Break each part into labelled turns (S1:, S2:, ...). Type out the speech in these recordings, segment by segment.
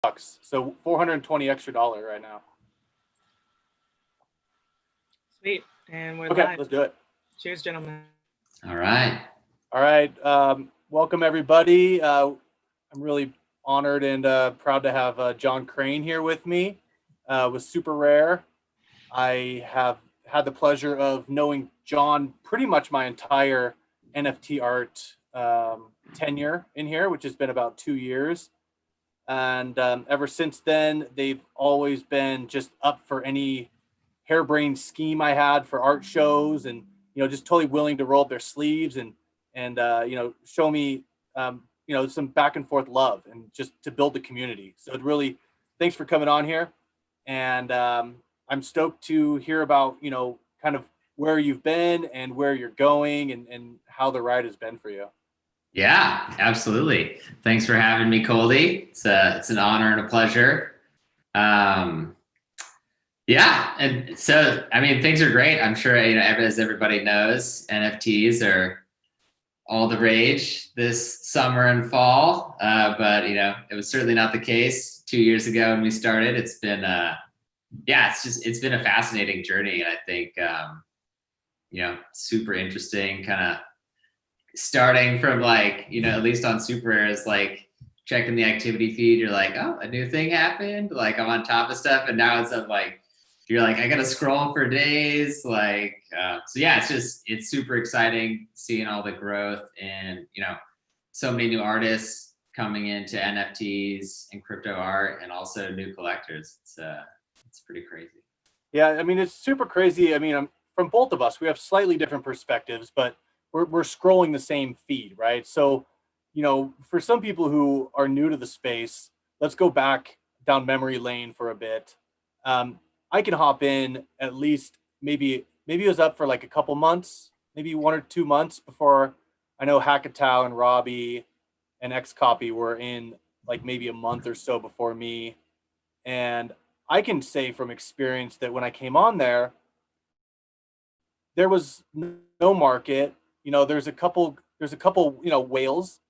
S1: bucks. So 420 extra dollar right now.
S2: Sweet. And we're
S1: Okay,
S2: live.
S1: let's do it.
S2: Cheers, gentlemen.
S3: All right.
S1: All right. Welcome everybody. I'm really honored and proud to have John Crain here with me with SuperRare. I have had the pleasure of knowing John pretty much my entire NFT art tenure in here, which has been about 2 years. And ever since then, they've always been just up for any harebrained scheme I had for art shows, and just totally willing to roll up their sleeves and show me some back and forth love and just to build the community. So it really, thanks for coming on here, and I'm stoked to hear about kind of where you've been and where you're going and how the ride has been for you.
S3: Yeah, absolutely. Thanks for having me, Coldy. It's an honor and a pleasure. Yeah, and so I mean, things are great. I'm sure as everybody knows, NFTs are all the rage this summer and fall. But it was certainly not the case 2 years ago when we started. It's been it's been a fascinating journey, and I think super interesting. Kind of starting from at least on SuperRares, like checking the activity feed, you're like, oh, a new thing happened. Like I'm on top of stuff, and now it's you're like, I gotta scroll for days. So yeah, it's super exciting seeing all the growth and so many new artists coming into NFTs and crypto art, and also new collectors. It's pretty crazy.
S1: Yeah, I mean, it's super crazy. I mean, from both of us, we have slightly different perspectives, but we're scrolling the same feed, right? So, for some people who are new to the space, let's go back down memory lane for a bit. I can hop in at least maybe it was up for like a couple months, maybe 1 or 2 months before. I know Hackatow and Robbie and Xcopy were in like maybe a month or so before me. And I can say from experience that when I came on there was no market. There's a couple whales,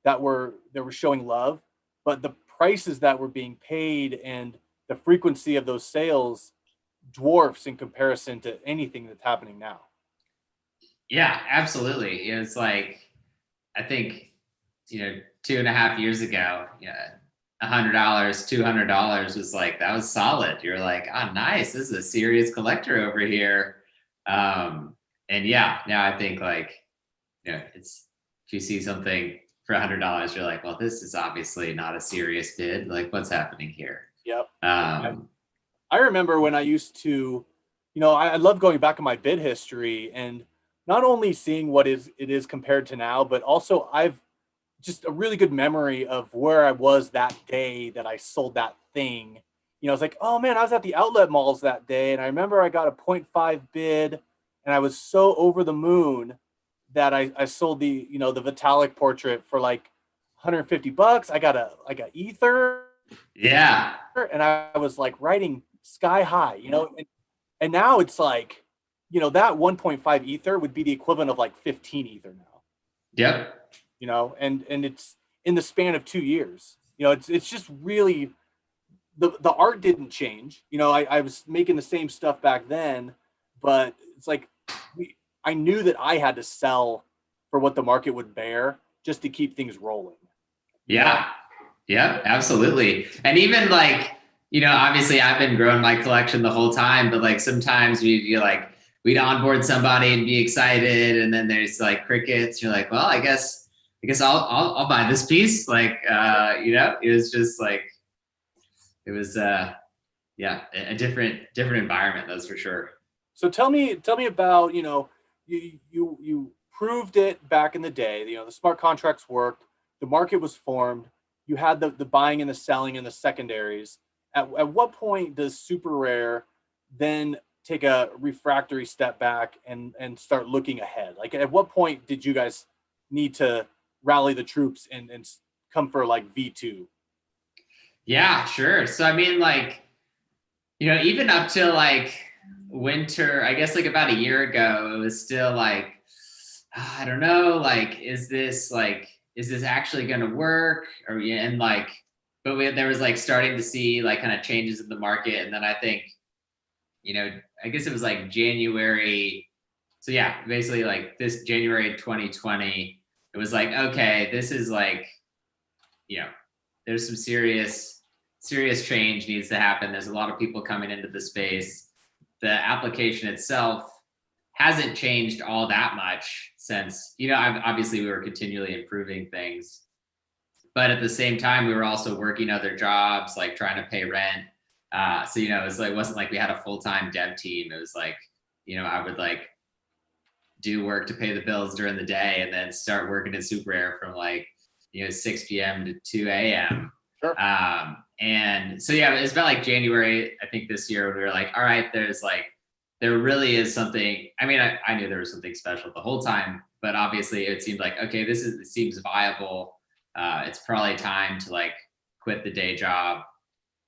S1: that were showing love, but the prices that were being paid and the frequency of those sales dwarfs in comparison to anything that's happening now.
S3: Yeah, absolutely. It's like, I think, 2.5 years ago, $100, $200 was like, that was solid. You're like, oh, nice. This is a serious collector over here. And yeah, now I think it's, if you see something for $100, you're like, well, this is obviously not a serious bid. Like, what's happening here?
S1: Yep. I remember when I used to, I love going back in my bid history and not only seeing what it is compared to now, but also I've just a really good memory of where I was that day that I sold that thing. It's like, oh man, I was at the outlet malls that day, and I remember I got a 0.5 bid, and I was so over the moon that I sold the the Vitalik portrait for like $150. I got ether.
S3: Yeah.
S1: And I was like writing sky high, and now it's like, that 1.5 ether would be the equivalent of like 15 ether now.
S3: Yep.
S1: And it's in the span of 2 years. It's just really the art didn't change. I was making the same stuff back then, but it's like I knew that I had to sell for what the market would bear just to keep things rolling.
S3: Yeah. Yeah, absolutely. And even obviously I've been growing my collection the whole time, but sometimes we'd onboard somebody and be excited, and then there's crickets. You're like, well, I guess I'll buy this piece. It was just it was a different environment, that's for sure.
S1: So tell me about, you proved it back in the day. The smart contracts worked, the market was formed, you had the buying and the selling and the secondaries. At what point does SuperRare then take a refractory step back and start looking ahead? At what point did you guys need to rally the troops and come for V2?
S3: Yeah, sure. So I mean, even up to winter, I guess about a year ago, it was still I don't know, is this actually going to work? And but there was like starting to see like kind of changes in the market. And then I think, I guess it was like January. So yeah, basically like this January 2020, it was like, okay, this is like, there's some serious change needs to happen. There's a lot of people coming into the space. The application itself hasn't changed all that much since, obviously we were continually improving things. But at the same time, we were also working other jobs, like trying to pay rent. So, it wasn't like we had a full-time dev team. It was like, I would like do work to pay the bills during the day and then start working at SuperRare from like, 6 p.m. to 2 a.m.
S1: Sure.
S3: And so, yeah, it's about like January, I think this year, we were like, all right, there really is something. I mean, I knew there was something special the whole time, but obviously it seemed like, okay, it seems viable. It's probably time to like quit the day job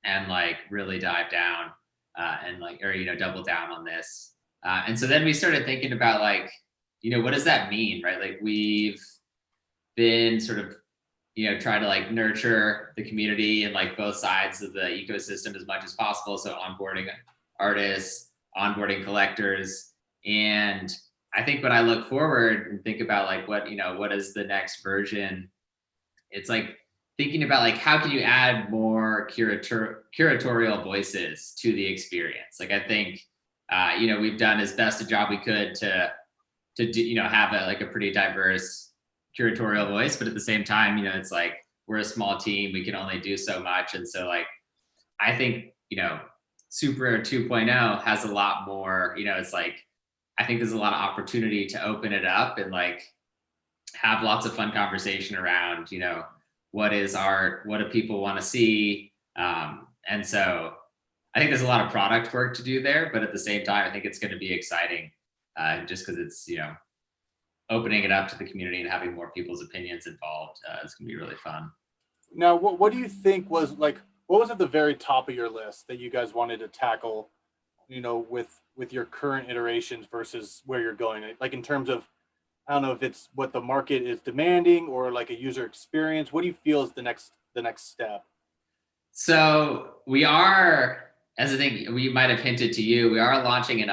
S3: and like really dive down and like, or, double down on this. And so then we started thinking about like, what does that mean, right? Like we've been sort of, try to like nurture the community and like both sides of the ecosystem as much as possible. So onboarding artists, onboarding collectors. And I think when I look forward and think about like what is the next version, it's like thinking about like, how can you add more curatorial voices to the experience? Like, I think, we've done as best a job we could to do, have a pretty diverse curatorial voice, but at the same time, it's like, we're a small team, we can only do so much. And so like, I think, SuperRare 2.0 has a lot more, it's like, I think there's a lot of opportunity to open it up and like have lots of fun conversation around, what is art, what do people want to see? And so I think there's a lot of product work to do there, but at the same time, I think it's going to be exciting just because it's, opening it up to the community and having more people's opinions involved. It's going to be really fun.
S1: Now, what do you think was like, what was at the very top of your list that you guys wanted to tackle, with your current iterations versus where you're going? Like in terms of, I don't know if it's what the market is demanding or like a user experience. What do you feel is the next step?
S3: So we are, as I think we might have hinted to you, we are launching an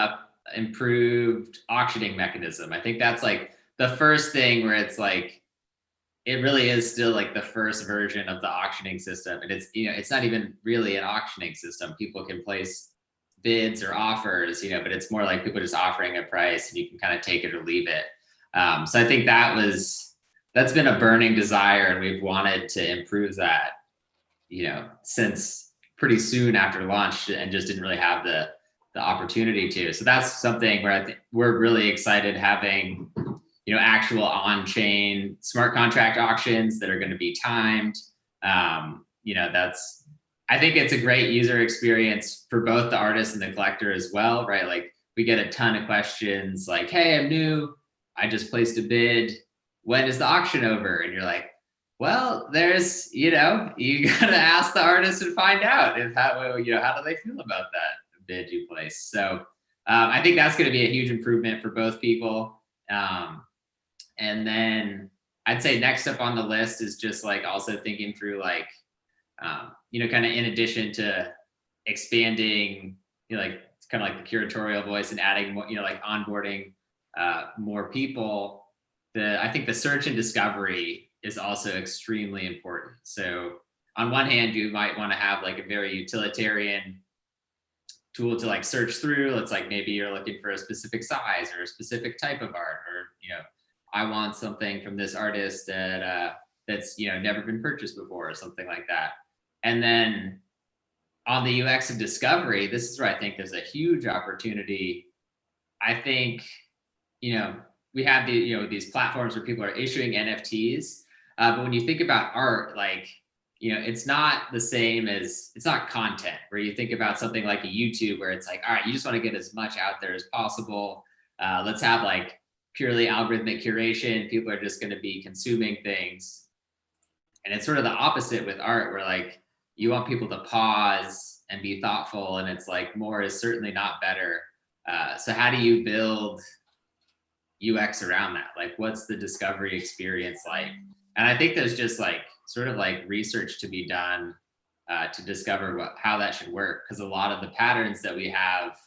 S3: improved auctioning mechanism. I think that's like the first thing where it's like, it really is still like the first version of the auctioning system. And it's, it's not even really an auctioning system. People can place bids or offers, but it's more like people just offering a price and you can kind of take it or leave it. So I think that's been a burning desire, and we've wanted to improve that, since pretty soon after launch, and just didn't really have the opportunity to. So that's something where I think we're really excited having, actual on-chain smart contract auctions that are going to be timed. I think it's a great user experience for both the artist and the collector as well, right? Like we get a ton of questions like, hey, I'm new, I just placed a bid, when is the auction over? And you're like, well, there's, you gotta ask the artist and find out how do they feel about that bid you placed? So I think that's going to be a huge improvement for both people. And then I'd say next up on the list is just like also thinking through like, kind of in addition to expanding, like it's kind of like the curatorial voice and adding more, like onboarding more people. I think the search and discovery is also extremely important. So on one hand, you might want to have like a very utilitarian tool to like search through. It's like maybe you're looking for a specific size or a specific type of art, or I want something from this artist that's never been purchased before or something like that. And then on the UX and discovery, this is where I think there's a huge opportunity. I think we have these platforms where people are issuing NFTs, but when you think about art, like it's not the same as, it's not content where you think about something like a YouTube where it's like, all right, you just want to get as much out there as possible. Let's have like purely algorithmic curation. People are just going to be consuming things. And it's sort of the opposite with art, where like you want people to pause and be thoughtful. And it's like more is certainly not better. So how do you build UX around that? Like, what's the discovery experience like? And I think there's just like sort of like research to be done to discover how that should work. Because a lot of the patterns that we have,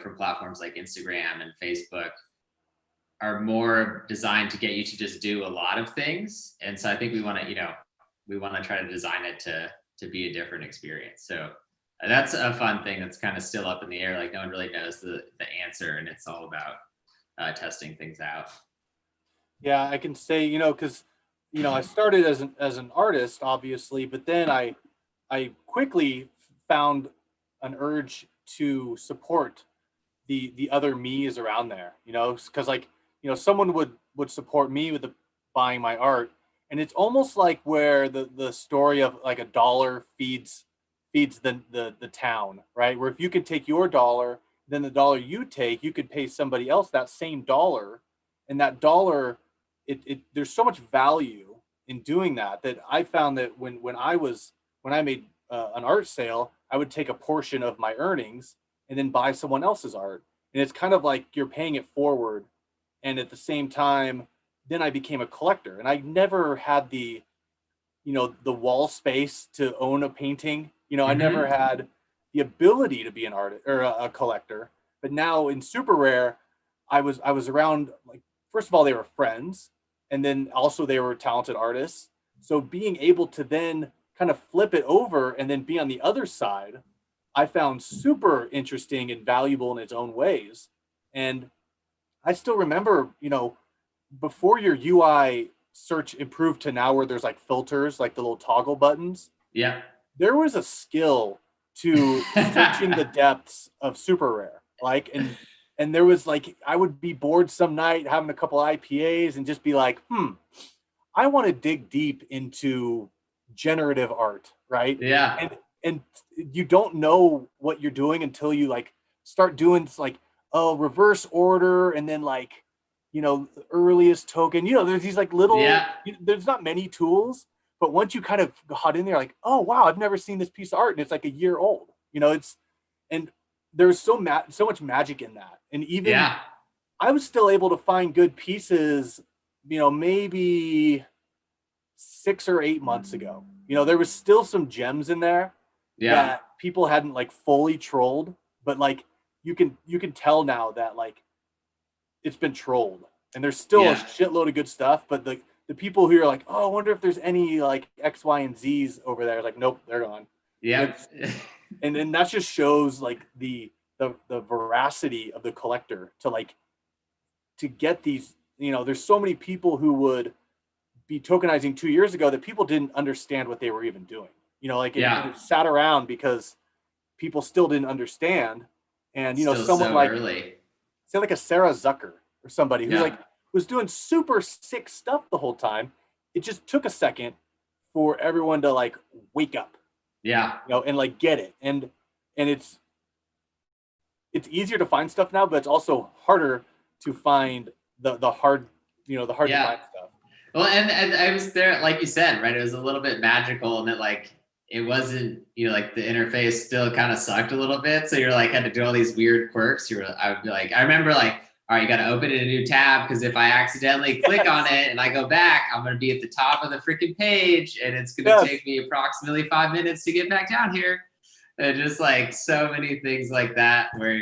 S3: from platforms like Instagram and Facebook are more designed to get you to just do a lot of things. And so I think we want to try to design it to be a different experience. So that's a fun thing that's kind of still up in the air. Like no one really knows the answer, and it's all about testing things out.
S1: Yeah, I can say, because, I started as an artist, obviously, but then I quickly found an urge to support the other me's around there, because like, someone would support me with buying my art, and it's almost like where the story of like a dollar feeds the town, right? Where if you could take your dollar, then the dollar you take, you could pay somebody else that same dollar, and that dollar, it there's so much value in doing that I found that when I made an art sale, I would take a portion of my earnings and then buy someone else's art, and it's kind of like you're paying it forward, and at the same time, then I became a collector, and I never had the wall space to own a painting. I never had the ability to be an artist or a collector. But now in SuperRare, I was around, like, first of all, they were friends, and then also they were talented artists. So being able to then kind of flip it over and then be on the other side, I found super interesting and valuable in its own ways. And I still remember, before your UI search improved to now where there's like filters, like the little toggle buttons.
S3: Yeah.
S1: There was a skill to searching the depths of SuperRare. Like, and there was like, I would be bored some night having a couple IPAs and just be like, I want to dig deep into generative art, right?
S3: Yeah.
S1: And you don't know what you're doing until you like start doing like, reverse order, and then like, the earliest token, there's these like little, there's not many tools, but once you kind of got in there, like, oh wow, I've never seen this piece of art, and it's like a year old, and there's so much magic in that. And even I was still able to find good pieces, maybe 6 or 8 months ago. There was still some gems in there that people hadn't like fully trolled, but like you can tell now that like it's been trolled, and there's still a shitload of good stuff. But the people who are like, oh, I wonder if there's any like X, Y, and Z's over there, like, nope, they're gone.
S3: Yeah.
S1: And then that just shows like the veracity of the collector to get these, there's so many people who would be tokenizing 2 years ago that people didn't understand what they were even doing. It sat around because people still didn't understand. And,
S3: still
S1: someone
S3: so
S1: like,
S3: early.
S1: say like a Sarah Zucker or somebody who like was doing super sick stuff the whole time. It just took a second for everyone to like wake up, and like get it. And it's easier to find stuff now, but it's also harder to find the hard, the hard to find stuff.
S3: Well, and I was there, like you said, right? It was a little bit magical, and it wasn't, like the interface still kind of sucked a little bit. So you're like, had to do all these weird quirks. I would be like, I remember like, all right, you got to open it in a new tab, because if I accidentally click on it and I go back, I'm going to be at the top of the freaking page, and it's going to take me approximately 5 minutes to get back down here. And just like so many things like that where,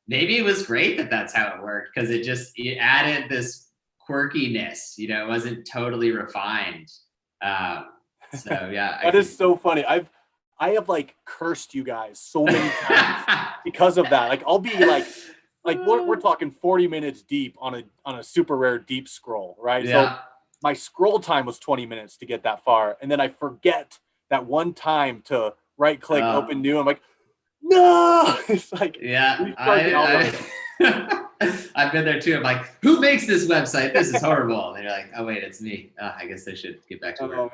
S3: maybe it was great that that's how it worked, because it added this quirkiness, it wasn't totally refined. So yeah,
S1: that is so funny. I have like cursed you guys so many times because of that. Like I'll be like we're talking 40 minutes deep on a SuperRare deep scroll, right? So my scroll time was 20 minutes to get that far, and then I forget that one time to right click, open new. I'm like, no. It's like,
S3: I've been there too. I'm like, who makes this website? This is horrible. And you're like, oh wait, it's me. I guess I should get back to work.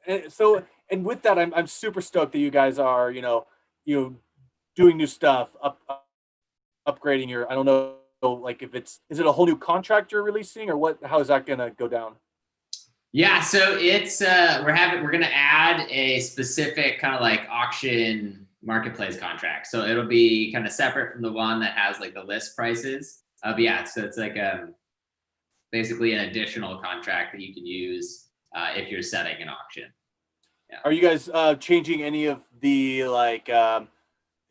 S1: Man. So and with that, I'm super stoked that you guys are, doing new stuff, upgrading your, I don't know, like is it a whole new contract you're releasing, or what? How is that gonna go down?
S3: Yeah, so it's we're gonna add a specific kind of like auction marketplace contract. So it'll be kind of separate from the one that has like the list prices. But yeah, so it's like basically an additional contract that you can use if you're setting an auction.
S1: Are you guys changing any of the like?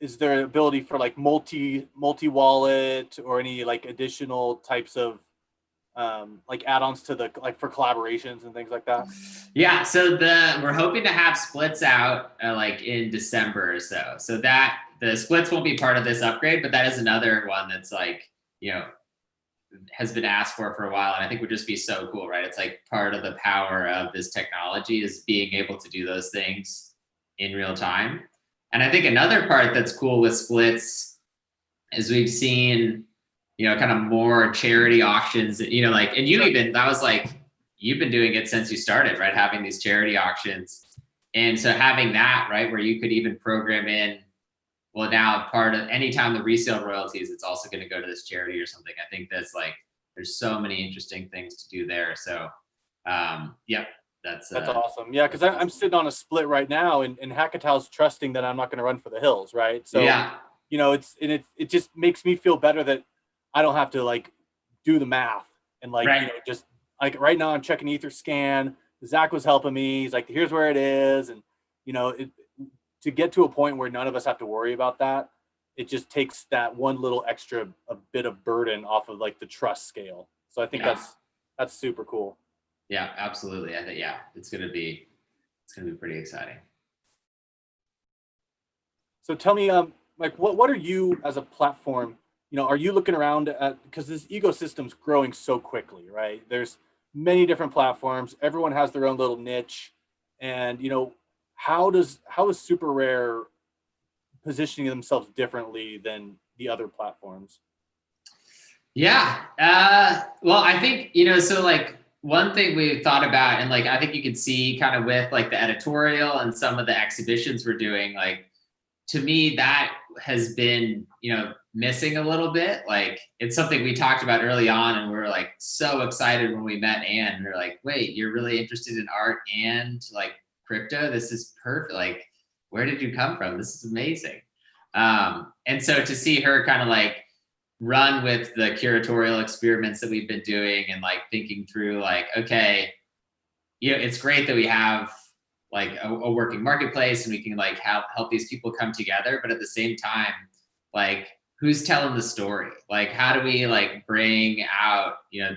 S1: Is there ability for like multi wallet or any like additional types of like add-ons to the like for collaborations and things like that?
S3: Yeah, so we're hoping to have splits out like in December or so. So that the splits won't be part of this upgrade, but that is another one that's like, has been asked for a while, and I think would just be so cool, right? It's like part of the power of this technology is being able to do those things in real time. And I think another part that's cool with splits is we've seen, kind of more charity auctions, and that was like, you've been doing it since you started, right? Having these charity auctions. And so having that, right, where you could even program in, well, now part of anytime the resale royalties, it's also going to go to this charity or something. I think that's like, there's so many interesting things to do there. So, yeah, that's
S1: awesome. Yeah, because I'm sitting on a split right now, and Hackatow's trusting that I'm not going to run for the hills, right? So,
S3: yeah,
S1: it just makes me feel better that I don't have to like do the math and like,
S3: right.
S1: just like right now I'm checking Etherscan. Zach was helping me. He's like, here's where it is. And, to get to a point where none of us have to worry about that, it just takes that one little extra a bit of burden off of like the trust scale. So I think that's super cool.
S3: Yeah, absolutely. I think, it's going to be pretty exciting.
S1: So tell me, like what are you as a platform, are you looking around at, because this ecosystem's growing so quickly, right? There's many different platforms. Everyone has their own little niche. And, how is SuperRare positioning themselves differently than the other platforms?
S3: Yeah. Well, I think, so like one thing we've thought about, and like, I think you can see kind of with like the editorial and some of the exhibitions we're doing, like, to me, that has been, missing a little bit. Like, it's something we talked about early on, and we were like so excited when we met Anne. We were like, wait, you're really interested in art and like crypto? This is perfect. Like, where did you come from? This is amazing. And so to see her kind of like run with the curatorial experiments that we've been doing and like thinking through like, okay, it's great that we have like a working marketplace and we can like help these people come together. But at the same time, like, who's telling the story? Like, how do we like bring out,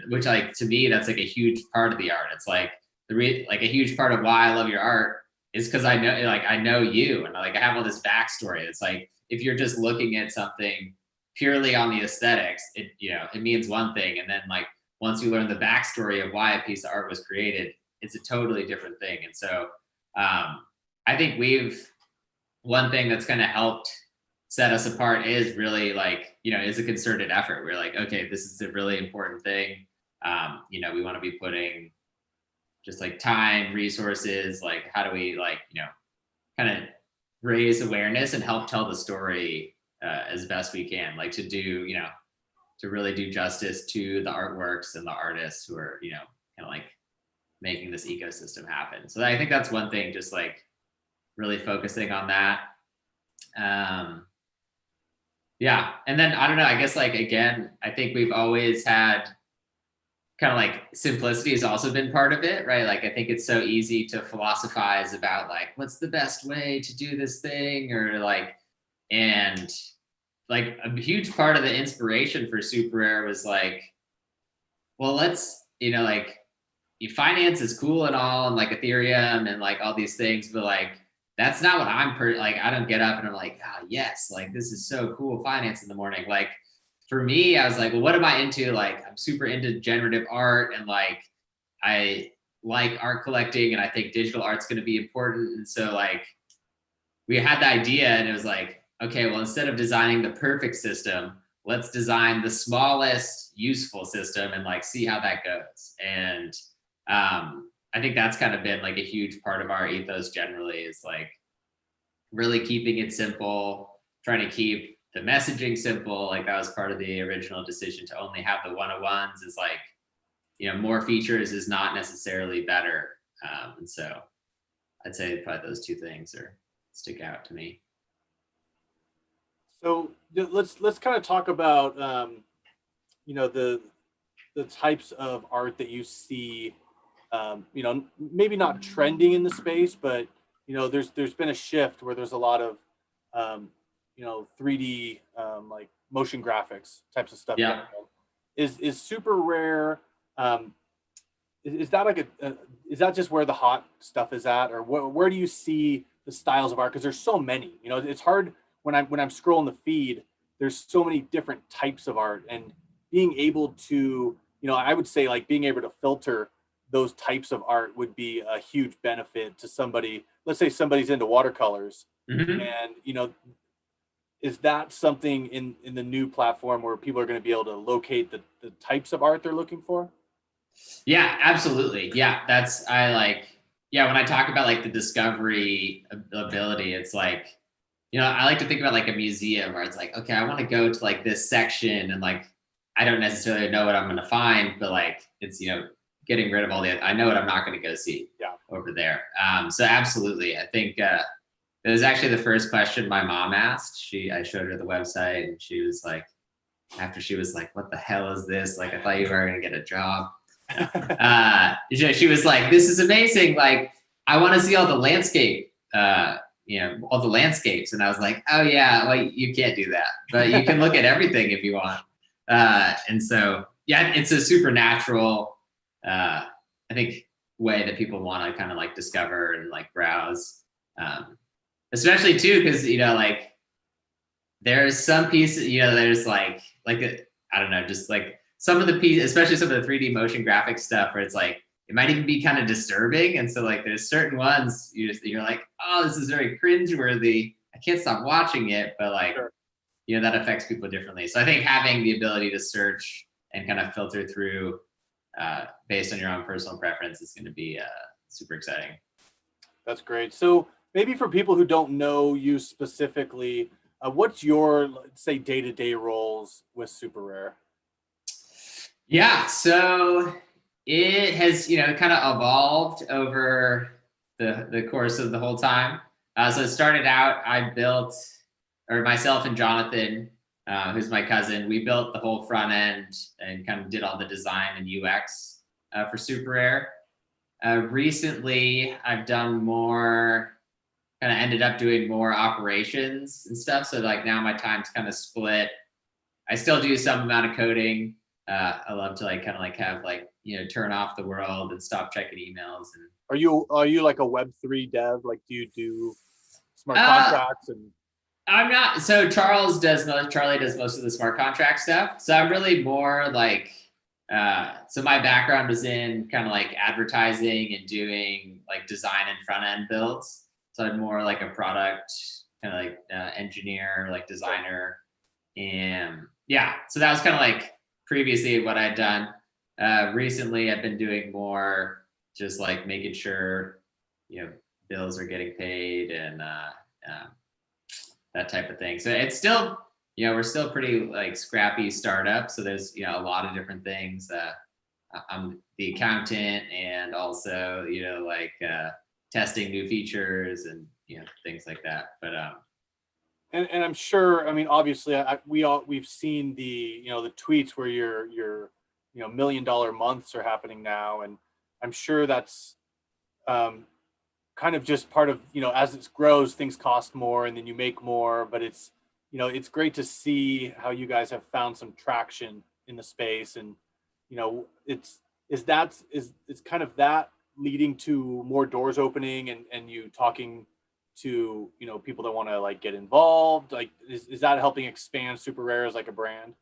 S3: which like, to me, that's like a huge part of the art. It's like like a huge part of why I love your art is because I know you, and like I have all this backstory. It's like, if you're just looking at something purely on the aesthetics, it means one thing. And then like, once you learn the backstory of why a piece of art was created, it's a totally different thing. And so I think one thing that's kind of helped set us apart is really like, is a concerted effort. We're like, okay, this is a really important thing. We want to be putting just like time, resources, like how do we like, kind of raise awareness and help tell the story as best we can, like to do, to really do justice to the artworks and the artists who are, kind of like making this ecosystem happen. So I think that's one thing, just like really focusing on that. Yeah. And then I don't know, I guess like, again, I think we've always had kind of like simplicity has also been part of it, right? Like, I think it's so easy to philosophize about like, what's the best way to do this thing, or like, and like a huge part of the inspiration for SuperRare was like, well, let's, like, finance is cool and all, and like Ethereum and like all these things, but like, that's not what like, I don't get up and I'm like, yes, like this is so cool, finance in the morning. Like, for me, I was like, well, what am I into? Like, I'm super into generative art, and like, I like art collecting, and I think digital art's going to be important. And so like, we had the idea, and it was like, okay, well, instead of designing the perfect system, let's design the smallest useful system and like see how that goes. And I think that's kind of been like a huge part of our ethos generally, is like really keeping it simple, trying to keep the messaging simple. Like, that was part of the original decision to only have the 101s, is like, more features is not necessarily better. And so I'd say probably those two things stick out to me.
S1: So let's kind of talk about the types of art that you see, maybe not trending in the space, but there's been a shift where there's a lot of 3D like motion graphics types of stuff.
S3: Yeah.
S1: Is Super Rare? Is that like is that just where the hot stuff is at, or where do you see the styles of art? Because there's so many. It's hard when I'm scrolling the feed. There's so many different types of art, and being able to, I would say like being able to filter those types of art would be a huge benefit to somebody. Let's say somebody's into watercolors, and is that something in the new platform where people are going to be able to locate the types of art they're looking for?
S3: Yeah, absolutely. Yeah, when I talk about like the discovery ability, it's like, I like to think about like a museum where it's like, okay, I want to go to like this section, and like, I don't necessarily know what I'm going to find, but like, it's, getting rid of I know what I'm not going to go see over there. So absolutely. I think, it was actually the first question my mom asked. I showed her the website, and she was like, after she was like, what the hell is this? Like, I thought you were going to get a job. She was like, this is amazing. Like, I want to see all the landscape, all the landscapes. And I was like, oh yeah, well, you can't do that, but you can look at everything if you want. And so, yeah, it's a supernatural, I think, way that people want to kind of like discover and like browse. Especially too, because, like, there's some pieces, there's I don't know, just like some of the pieces, especially some of the 3D motion graphic stuff where it's like, it might even be kind of disturbing. And so like, there's certain ones you're like, oh, this is very cringeworthy. I can't stop watching it, but like,
S1: Sure.
S3: That affects people differently. So I think having the ability to search and kind of filter through based on your own personal preference is going to be super exciting.
S1: That's great. So maybe for people who don't know you specifically, what's your, let's say, day-to-day roles with SuperRare?
S3: Yeah, so it has, kind of evolved over the course of the whole time. So it started out, myself and Jonathan, who's my cousin, we built the whole front end and kind of did all the design and UX for SuperRare. Recently, I've done more, kind of ended up doing more operations and stuff. So like now my time's kind of split. I still do some amount of coding. I love to like kind of like have like, turn off the world and stop checking emails. And
S1: Are you like a Web3 dev? Like, do you do smart contracts? And
S3: I'm not. So Charlie does most of the smart contract stuff. So I'm really more like, so my background was in kind of like advertising and doing like design and front end builds. So I'm more like a product kind of like engineer, like designer. And yeah, so that was kind of like previously what I'd done. Recently, I've been doing more just like making sure, bills are getting paid and that type of thing. So it's still, we're still pretty like scrappy startup. So there's, a lot of different things. I'm the accountant and also, like testing new features and, things like that. But
S1: and I'm sure, I mean, obviously we've seen the, the tweets where your $1 million months are happening now. And I'm sure that's kind of just part of, as it grows, things cost more and then you make more, but it's, it's great to see how you guys have found some traction in the space. And, it's kind of that leading to more doors opening and you talking to, people that want to like get involved. Like, is that helping expand SuperRare as like a brand?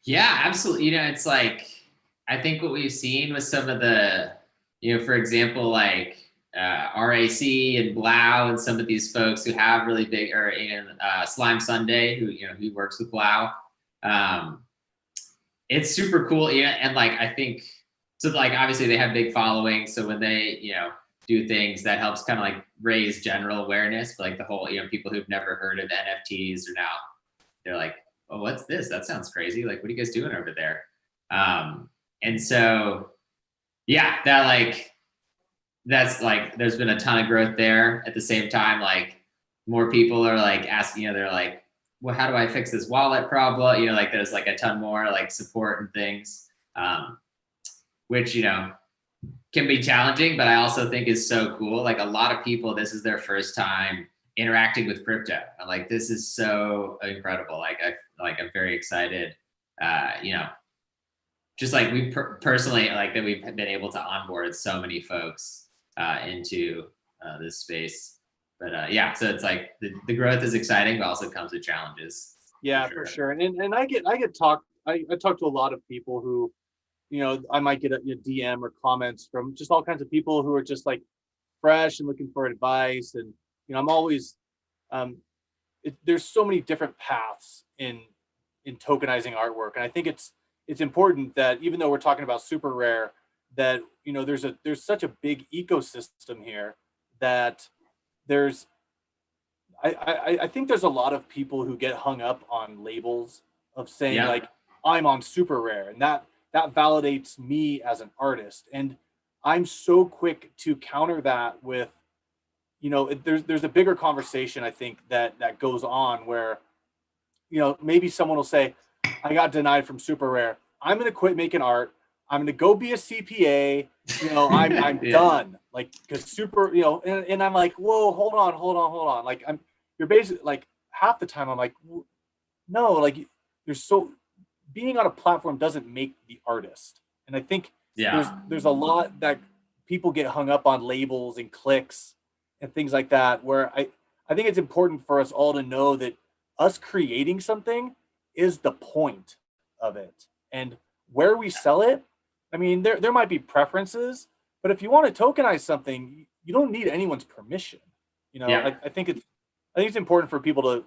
S3: Yeah, absolutely. It's like, I think what we've seen with some of the, for example, like RAC and Blau and some of these folks who have really big, or Slime Sunday, who, who works with Blau. It's super cool. And like, I think, so like, obviously they have big followings. So when they, do things that helps kind of like raise general awareness for like the whole, people who've never heard of NFTs they're like, oh, what's this? That sounds crazy. Like, what are you guys doing over there? And so, yeah, that's like, there's been a ton of growth there. At the same time, like more people are like asking, they're like, well, how do I fix this wallet problem? Like there's like a ton more like support and things, which, can be challenging, but I also think is so cool. Like a lot of people, this is their first time interacting with crypto. I'm like, this is so incredible. I'm very excited. Just like we personally like that we've been able to onboard so many folks into this space. But yeah, so it's like the growth is exciting, but also comes with challenges.
S1: Yeah, for sure. And I talk to a lot of people who, I might get a DM or comments from just all kinds of people who are just like fresh and looking for advice. And, I'm always, there's so many different paths in tokenizing artwork. And I think it's important that even though we're talking about SuperRare, that, there's such a big ecosystem here that I think there's a lot of people who get hung up on labels of saying like, I'm on SuperRare, and that validates me as an artist. And I'm so quick to counter that with, there's a bigger conversation, I think, that goes on where, maybe someone will say, I got denied from SuperRare. I'm going to quit making art. I'm going to go be a CPA. I'm done. Like, because and I'm like, whoa, hold on. Like, you're basically like half the time I'm like, no, like being on a platform doesn't make the artist. And I think there's a lot that people get hung up on labels and clicks and things like that, where I think it's important for us all to know that us creating something is the point of it. And where we sell it, I mean, there might be preferences, but if you want to tokenize something, you don't need anyone's permission. I think it's important for people to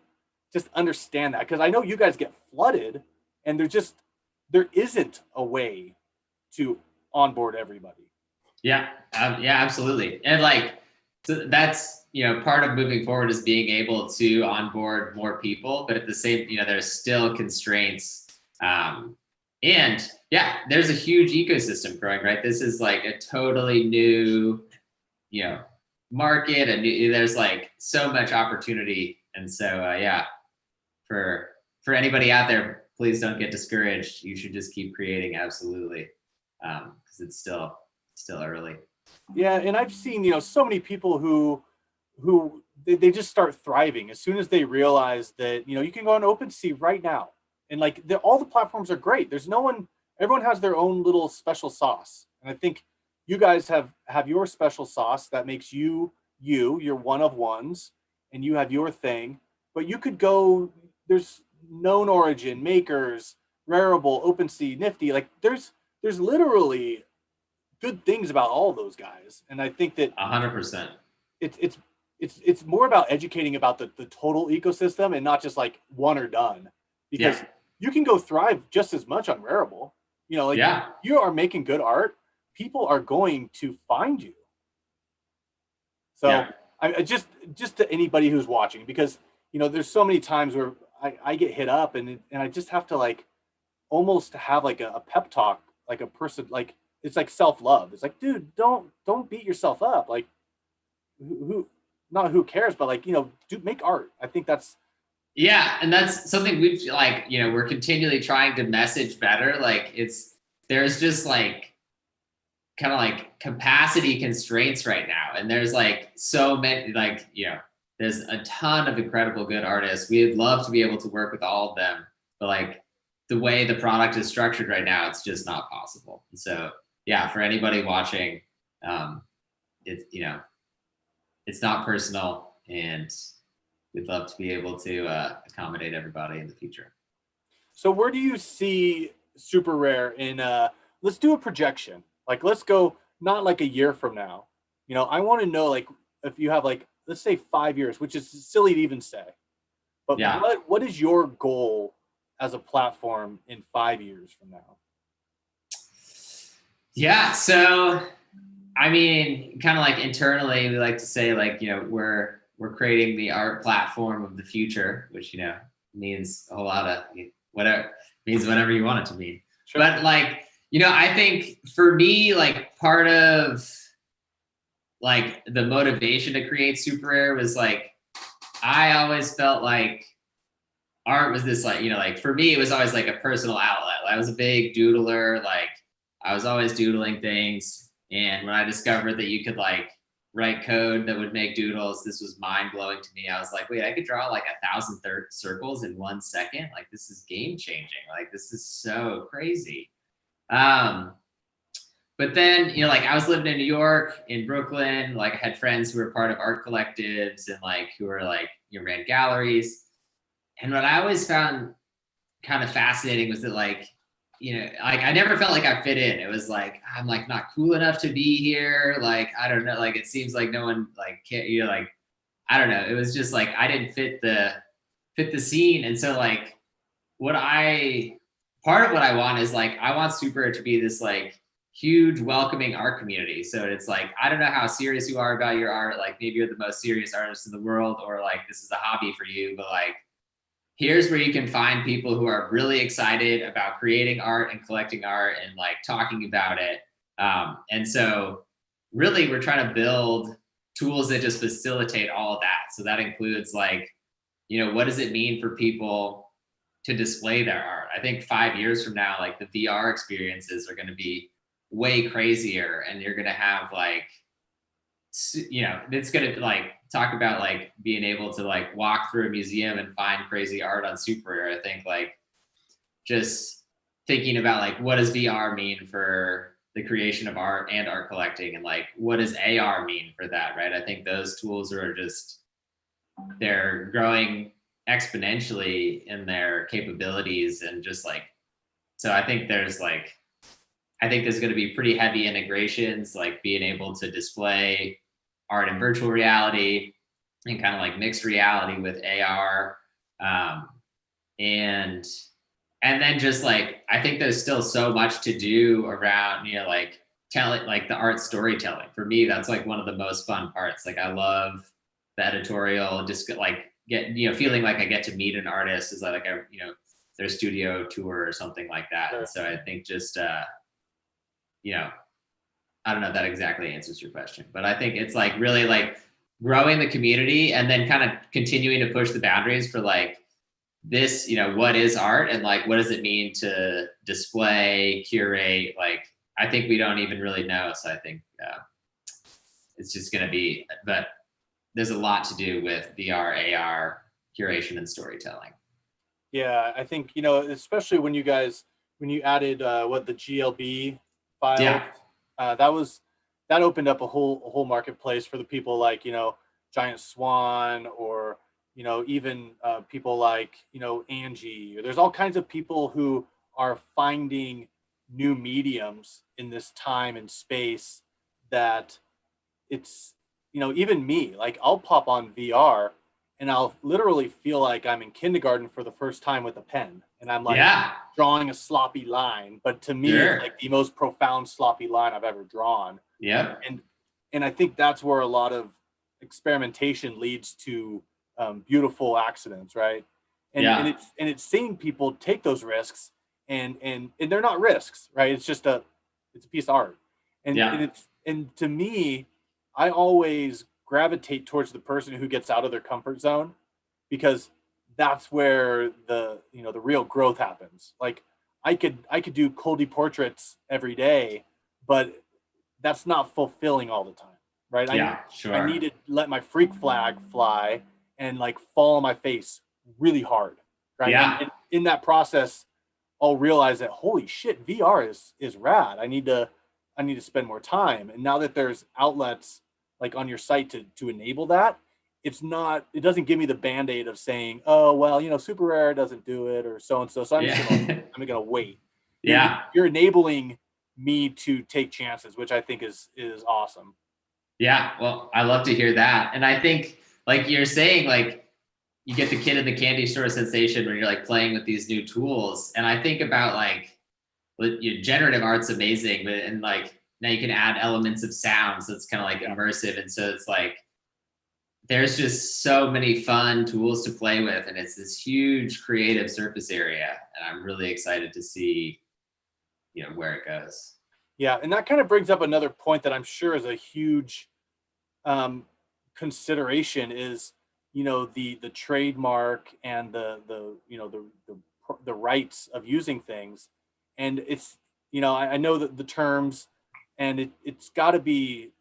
S1: just understand that, because I know you guys get flooded and there isn't a way to onboard everybody.
S3: Yeah, absolutely. And like, so that's, part of moving forward is being able to onboard more people, but at the same, there's still constraints. And yeah, there's a huge ecosystem growing, right? This is like a totally new, market, and there's like so much opportunity. And so, for anybody out there, please don't get discouraged. You should just keep creating. Absolutely. Because it's still early.
S1: Yeah. And I've seen, so many people who they just start thriving as soon as they realize that, you can go on OpenSea right now. And like all the platforms are great. Everyone has their own little special sauce. And I think you guys have your special sauce that makes you're one of ones, and you have your thing. But you could go, there's known origin, makers, Rarible, OpenSea, Nifty. Like there's literally good things about all those guys. And I think that
S3: 100%.
S1: It's more about educating about the total ecosystem and not just like one or done, because you can go thrive just as much on Rarible. You are making good art, people are going to find you. So I just to anybody who's watching, because there's so many times where I get hit up and I just have to like almost have like a pep talk, like a person, like it's like self-love. It's like, dude, don't beat yourself up. Like who cares, but like, make art. I think that's.
S3: Yeah. And that's something we've like, we're continually trying to message better. Like there's just like kind of like capacity constraints right now. And there's like so many, like, there's a ton of incredible good artists. We'd love to be able to work with all of them, but like the way the product is structured right now, it's just not possible. And so, for anybody watching, it's not personal, and we'd love to be able to accommodate everybody in the future.
S1: So where do you see SuperRare in, let's do a projection. Like, let's go not like a year from now. I want to know, like, if you have like, let's say 5 years, which is silly to even say, but what is your goal as a platform in 5 years from now?
S3: Yeah. So, I mean, kind of like internally, we like to say like, we're creating the art platform of the future, which, means a whole lot of whatever you want it to mean. Sure. But like, I think for me, like part of like the motivation to create SuperRare was like, I always felt like art was this like, like for me, it was always like a personal outlet. I was a big doodler. Like I was always doodling things. And when I discovered that you could like write code that would make doodles, this was mind blowing to me. I was like, wait, I could draw like 1,000 circles in 1 second. Like this is game changing. Like this is so crazy. But then, you know, like I was living in New York, in Brooklyn, like I had friends who were part of art collectives and like who were like, you know, ran galleries. And what I always found kind of fascinating was that like, you know, like I never felt like I fit in. It was like, I'm like not cool enough to be here. Like, I don't know, like it seems like no one like can't, you know, like, I don't know. It was just like I didn't fit the scene. And so like part of what I want is like I want Super to be this like huge welcoming art community. So it's like I don't know how serious you are about your art, like maybe you're the most serious artist in the world, or like this is a hobby for you, but like here's where you can find people who are really excited about creating art and collecting art and like talking about it. And so really we're trying to build tools that just facilitate all of that. So that includes like, you know, what does it mean for people to display their art? I think 5 years from now, like the VR experiences are going to be way crazier, and you're going to have like, you know, it's going to like talk about like being able to like walk through a museum and find crazy art on SuperRare. I think like just thinking about like what does VR mean for the creation of art and art collecting, and like what does AR mean for that, right? I think those tools are just, they're growing exponentially in their capabilities, and just like, so I think there's going to be pretty heavy integrations, like being able to display art in virtual reality and kind of like mixed reality with AR. And then just like, I think there's still so much to do around, you know, like telling, like the art storytelling. For me, that's like one of the most fun parts. Like I love the editorial, just like you know, feeling like I get to meet an artist is like a, you know, their studio tour or something like that.
S1: Sure.
S3: And so I think just, you know, I don't know if that exactly answers your question, but I think it's like really like growing the community and then kind of continuing to push the boundaries for like this, you know, what is art and like, what does it mean to display, curate? Like, I think we don't even really know. So I think it's just going to be, but there's a lot to do with VR, AR, curation and storytelling.
S1: Yeah, I think, you know, especially when you added the GLB file,
S3: Yeah.
S1: that opened up a whole marketplace for the people like, you know, Giant Swan, or, you know, even people like, you know, Angie. There's all kinds of people who are finding new mediums in this time and space that it's, you know, even me, like I'll pop on VR and I'll literally feel like I'm in kindergarten for the first time with a pen, and I'm like
S3: Yeah.
S1: drawing a sloppy line, but to me
S3: Sure.
S1: it's like the most profound sloppy line I've ever drawn.
S3: Yep.
S1: And I think that's where a lot of experimentation leads to beautiful accidents, right?
S3: Yeah.
S1: And it's seeing people take those risks, and they're not risks, right? It's a piece of art,
S3: Yeah.
S1: and to me, I always gravitate towards the person who gets out of their comfort zone, because that's where the, you know, the real growth happens. Like I could do Coldy portraits every day, but that's not fulfilling all the time, right?
S3: Yeah. Sure.
S1: I need to let my freak flag fly and like fall on my face really hard, right?
S3: Yeah.
S1: And in that process, I'll realize that holy shit, VR is rad. I need to spend more time. And now that there's outlets like on your site to enable that, it doesn't give me the band-aid of saying, oh well, you know, SuperRare doesn't do it, or so and so. So I'm gonna wait.
S3: Yeah.
S1: You're enabling me to take chances, which I think is awesome.
S3: Yeah, well, I love to hear that. And I think, like you're saying, like you get the kid in the candy store sensation when you're like playing with these new tools. And I think about like, your generative art's amazing, but and like now you can add elements of sound, so it's kind of like immersive. And so it's like there's just so many fun tools to play with, and it's this huge creative surface area. And I'm really excited to see, you know, where it goes.
S1: Yeah, and that kind of brings up another point that I'm sure is a huge consideration is, you know, the trademark and the you know the rights of using things. And it's, you know, I know that the terms and it's got to be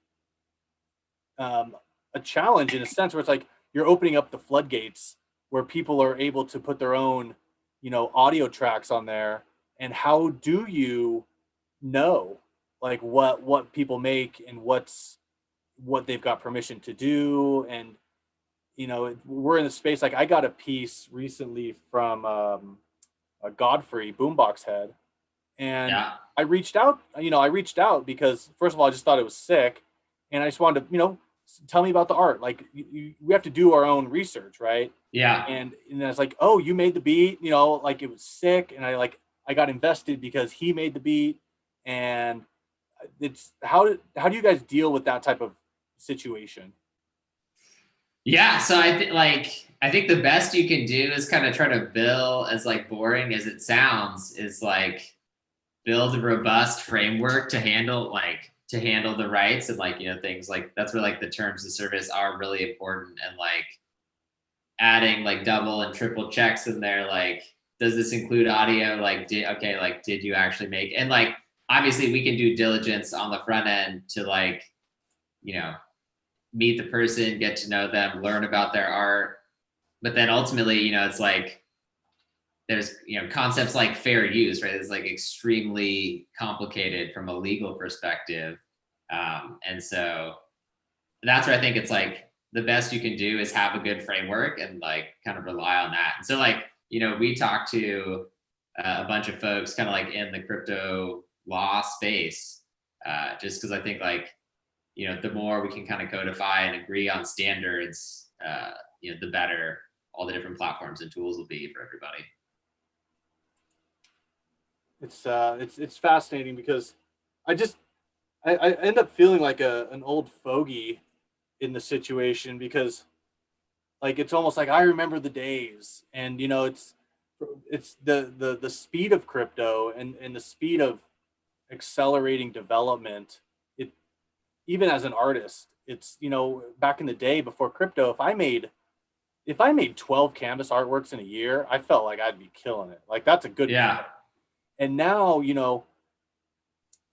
S1: a challenge in a sense where it's like you're opening up the floodgates where people are able to put their own, audio tracks on there. And how do you know like what people make and what they've got permission to do? And we're in a space, like I got a piece recently from a Godfrey boombox head, and
S3: Yeah.
S1: I reached out because first of all I just thought it was sick, and I just wanted to tell me about the art. Like we have to do our own research, right?
S3: Yeah.
S1: And I was like, oh, you made the beat, like it was sick, and I got invested because he made the beat. And it's how do you guys deal with that type of situation?
S3: Yeah, so I think the best you can do is kind of try to build, as like boring as it sounds, is like build a robust framework to handle the rights and things like that's where like the terms of service are really important, and like adding like double and triple checks in there, like does this include audio, like did you actually make, and like obviously we can do diligence on the front end to like meet the person, get to know them, learn about their art. But then ultimately, it's like there's concepts like fair use, right? It's like extremely complicated from a legal perspective. And so that's where I think it's like the best you can do is have a good framework and like kind of rely on that. And so like, we talked to a bunch of folks kind of like in the crypto law space, just because I think like, the more we can kind of codify and agree on standards, the better all the different platforms and tools will be for everybody.
S1: It's fascinating because I end up feeling like an old fogey in the situation, because like it's almost like I remember the days, and it's the speed of crypto and the speed of accelerating development. It, even as an artist, it's back in the day before crypto, if I made 12 canvas artworks in a year, I felt like I'd be killing it. Like that's a good
S3: Yeah.
S1: And now,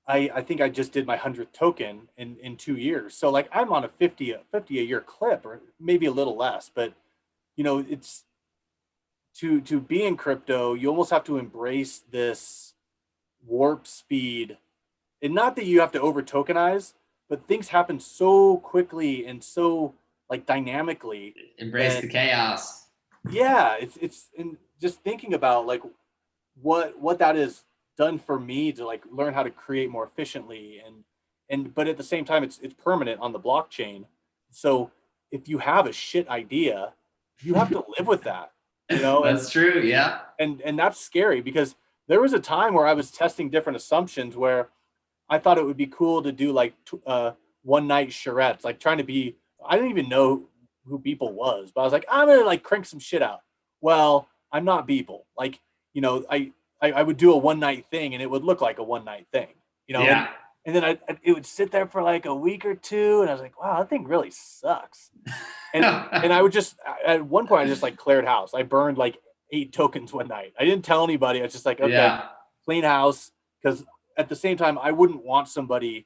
S1: I think I just did my 100th token in 2 years. So like I'm on a 50 a year clip, or maybe a little less, but it's to be in crypto, you almost have to embrace this warp speed. And not that you have to over tokenize, but things happen so quickly and so like dynamically.
S3: Embrace the chaos.
S1: Yeah, it's and just thinking about like what that has done for me to like learn how to create more efficiently, and but at the same time it's permanent on the blockchain. So if you have a shit idea, you have to live with that,
S3: That's true. Yeah.
S1: and that's scary, because there was a time where I was testing different assumptions where I thought it would be cool to do like one night charrettes, like trying to be, I didn't even know who Beeple was, but I was like, I'm gonna like crank some shit out. Well, I'm not Beeple. Like, I would do a one night thing and it would look like a one night thing,
S3: Yeah.
S1: and then it would sit there for like a week or two, and I was like, wow, that thing really sucks. And I would just, at one point I just like cleared house. I burned like 8 tokens one night. I didn't tell anybody. I was just like, okay,
S3: Yeah.
S1: clean house, because at the same time I wouldn't want somebody,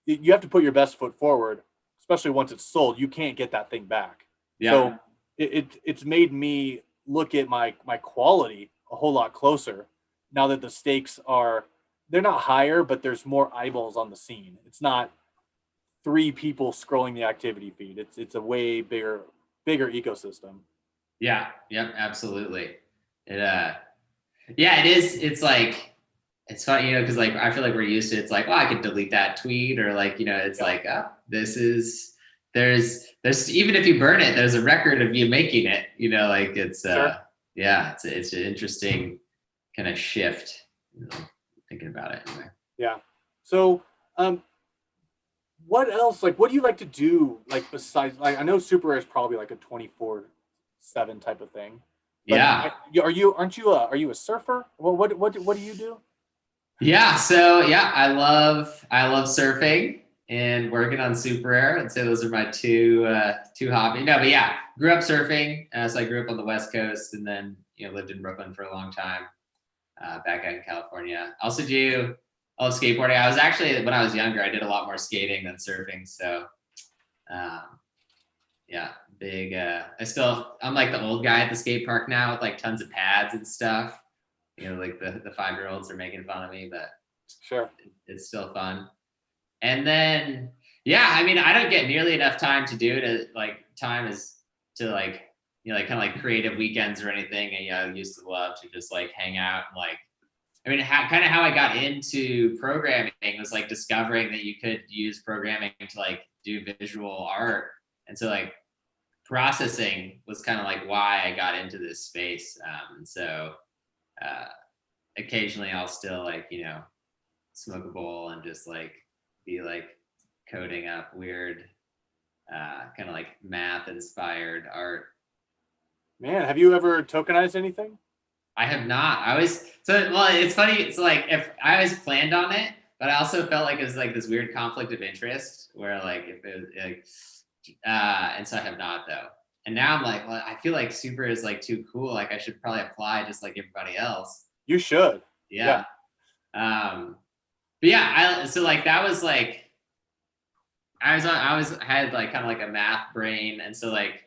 S1: you have to put your best foot forward, especially once it's sold. You can't get that thing back.
S3: Yeah.
S1: So it's made me look at my quality a whole lot closer now that the stakes are, they're not higher, but there's more eyeballs on the scene. It's not 3 people scrolling the activity feed. It's a way bigger ecosystem.
S3: Yeah. Yep. Absolutely. Yeah, it is. It's like, it's funny, because like I feel like we're used to, it's like, oh, I could delete that tweet, or like, it's like, oh, there's even if you burn it, there's a record of you making it, like it's
S1: Sure.
S3: yeah, it's an interesting kind of shift, thinking about it anyway.
S1: Yeah. So what else, like what do you like to do, like besides, like I know SuperRare is probably like a 24/7 type of thing. But
S3: Yeah.
S1: are you a surfer? Well, what do you do?
S3: Yeah. So yeah, I love surfing and working on SuperRare. I'd say those are my two hobbies. No, but yeah, grew up surfing. So I grew up on the West Coast, and then lived in Brooklyn for a long time, back out in California. Also do I love skateboarding. I was actually, when I was younger, I did a lot more skating than surfing. So, yeah, big. I'm like the old guy at the skate park now with like tons of pads and stuff. You know, like the 5-year-olds are making fun of me, but
S1: Sure.
S3: it's still fun. And then, yeah, I mean, I don't get nearly enough time to do it. Time is to like, you know, like kind of like creative weekends or anything. And I used to love to just like hang out and like, I mean, kind of how I got into programming was like discovering that you could use programming to like do visual art. And so like processing was kind of like why I got into this space. So occasionally I'll still like, you know, smoke a bowl and just like be like coding up weird kind of like math inspired art.
S1: Man, have you ever tokenized anything?
S3: I have not. It's funny. It's like if I always planned on it, but I also felt like it was like this weird conflict of interest where like if it was like, and so I have not though. And now I'm like, well, I feel like Super is like too cool. Like I should probably apply just like everybody else.
S1: You should.
S3: Yeah. But yeah, so like that was like, I had like kind of like a math brain, and so like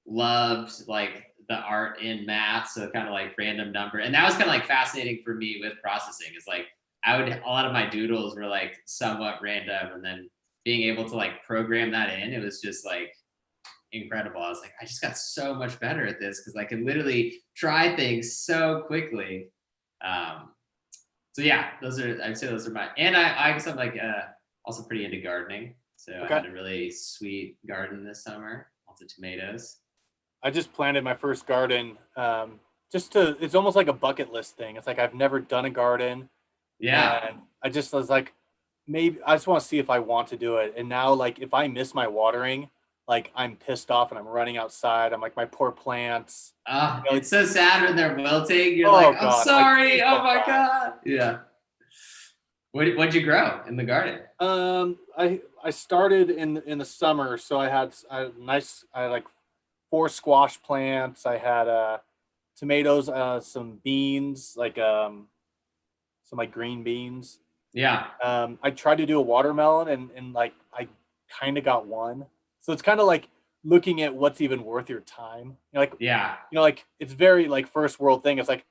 S3: loved like the art in math, so kind of like random number, and that was kind of like fascinating for me with processing. Is like a lot of my doodles were like somewhat random, and then being able to like program that in, it was just like incredible. I was like, I just got so much better at this because I can literally try things so quickly. So yeah, I'd say those are my, and I guess I'm like also pretty into gardening. So I had a really sweet garden this summer, lots of tomatoes.
S1: I just planted my first garden. It's almost like a bucket list thing. It's like I've never done a garden.
S3: Yeah.
S1: And I was like, maybe I just want to see if I want to do it. And now, like, if I miss my watering, like I'm pissed off and I'm running outside. I'm like, my poor plants.
S3: It's so sad when they're wilting. You're
S1: Oh,
S3: like, I'm
S1: God,
S3: sorry.
S1: like,
S3: Oh my God. Yeah. What'd you grow in the garden?
S1: I started in the summer, so I had like 4 squash plants. I had tomatoes, some beans, like some like green beans.
S3: Yeah.
S1: I tried to do a watermelon and like I kind of got one. So it's kind of like looking at what's even worth your time.
S3: Yeah.
S1: Like it's very like first world thing. It's like,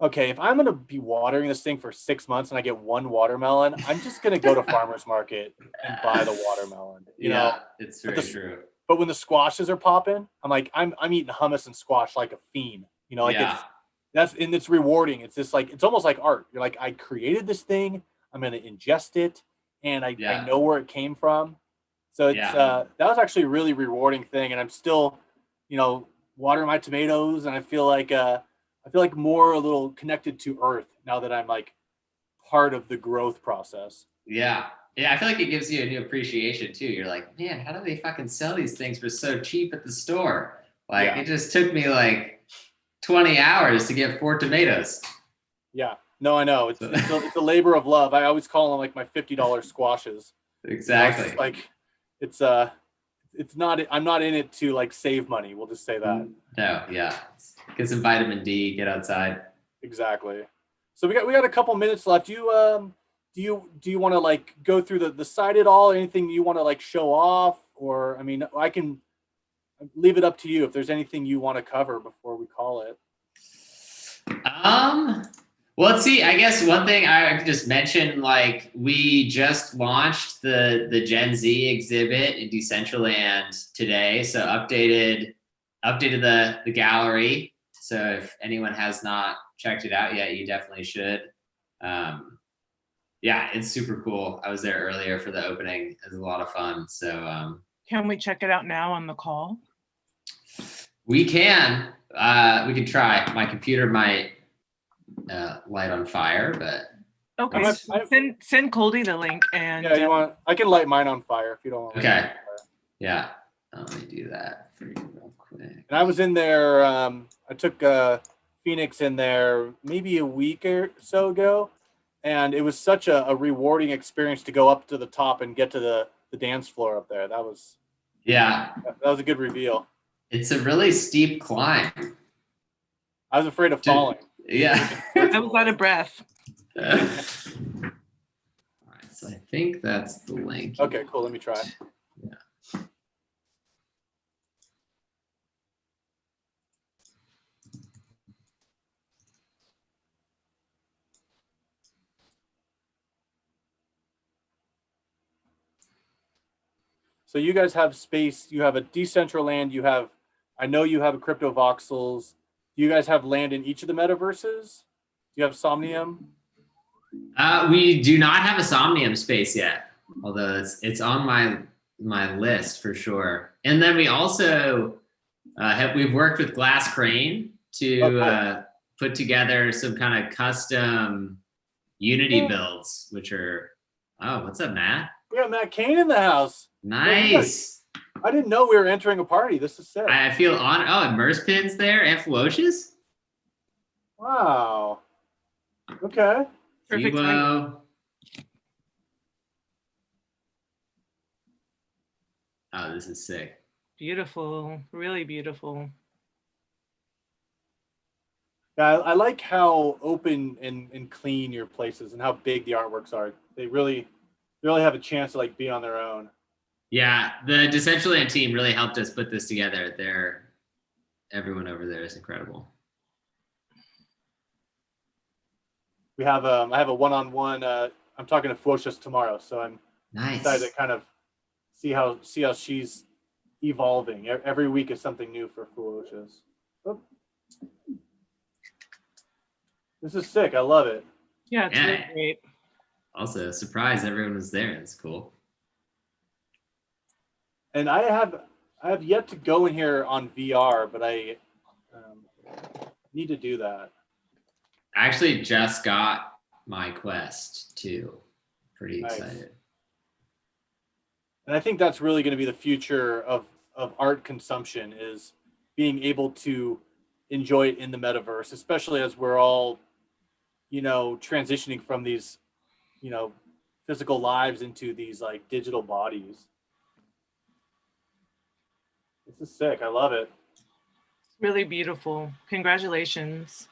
S1: okay, if I'm gonna be watering this thing for 6 months and I get one watermelon, I'm just gonna go to farmer's market and buy the watermelon. You know,
S3: it's very true.
S1: But when the squashes are popping, I'm like, I'm eating hummus and squash like a fiend. You know, like it's rewarding. It's just like, it's almost like art. You're like, I created this thing. I'm gonna ingest it, and I know where it came from. So it's that was actually a really rewarding thing, and I'm still, you know, watering my tomatoes, and I feel like more a little connected to earth now that I'm like part of the growth process.
S3: Yeah. I feel like it gives you a new appreciation too. You're like, man, how do they fucking sell these things for so cheap at the store? Like it just took me like 20 hours to get 4 tomatoes.
S1: Yeah. No, I know. It's a labor of love. I always call them like my $50 squashes.
S3: Exactly.
S1: You know, it's not. I'm not in it to like save money. We'll just say that.
S3: No. Yeah. Get some vitamin D. Get outside.
S1: Exactly. So we got a couple minutes left. Do you want to like go through the site at all? Anything you want to like show off, or I mean, I can leave it up to you if there's anything you want to cover before we call it.
S3: Well, let's see. I guess one thing I could just mention, like we just launched the GenZ exhibit in Decentraland today. So updated the gallery. So if anyone has not checked it out yet, you definitely should. Yeah, it's super cool. I was there earlier for the opening. It was a lot of fun. So
S2: can we check it out now on the call?
S3: We can. We could try. My computer might light on fire, but
S2: okay. Send Coldy the link, and
S1: you want? I can light mine on fire if you don't want.
S3: Okay. Yeah. Let me do that for you real quick.
S1: And I was in there. I took Phoenix in there maybe a week or so ago, and it was such a rewarding experience to go up to the top and get to the dance floor up there. That was a good reveal.
S3: It's a really steep climb.
S1: I was afraid of falling.
S3: Yeah.
S2: I was out of breath.
S3: So I think that's the link.
S1: Okay, cool. Let me try.
S3: Yeah.
S1: So you guys have space. You have a Decentraland. You have, I know you have a Crypto Voxels. Do you guys have land in each of the metaverses? Do you have Somnium?
S3: We do not have a Somnium space yet, although it's on my list for sure. And then we also we've worked with Crain to put together some kind of custom Unity builds, which are, oh, what's up, Matt?
S1: We got Matt Kane in the house.
S3: Nice.
S1: I didn't know we were entering a party. This is sick.
S3: I feel on. Oh, and Merspin's there and Felocious.
S1: Wow. Okay.
S2: Perfect timing.
S3: Oh, this is sick.
S2: Beautiful, really beautiful.
S1: Yeah, I like how open and clean your places and how big the artworks are. They really have a chance to like be on their own.
S3: Yeah, the Decentraland team really helped us put this together. Everyone over there is incredible.
S1: We have I have a one-on-one. I'm talking to Fuocious tomorrow, so I'm excited to kind of see how she's evolving. Every week is something new for Fuocious. Oh. This is sick. I love it.
S2: Yeah, it's really great.
S3: Also, surprise, everyone was there. It's cool.
S1: And I have yet to go in here on VR, but I need to do that.
S3: I actually just got my Quest too. Pretty excited.
S1: And I think that's really going to be the future of art consumption, is being able to enjoy it in the metaverse, especially as we're all, transitioning from these, physical lives into these like digital bodies. This is sick. I love it.
S2: It's really beautiful. Congratulations.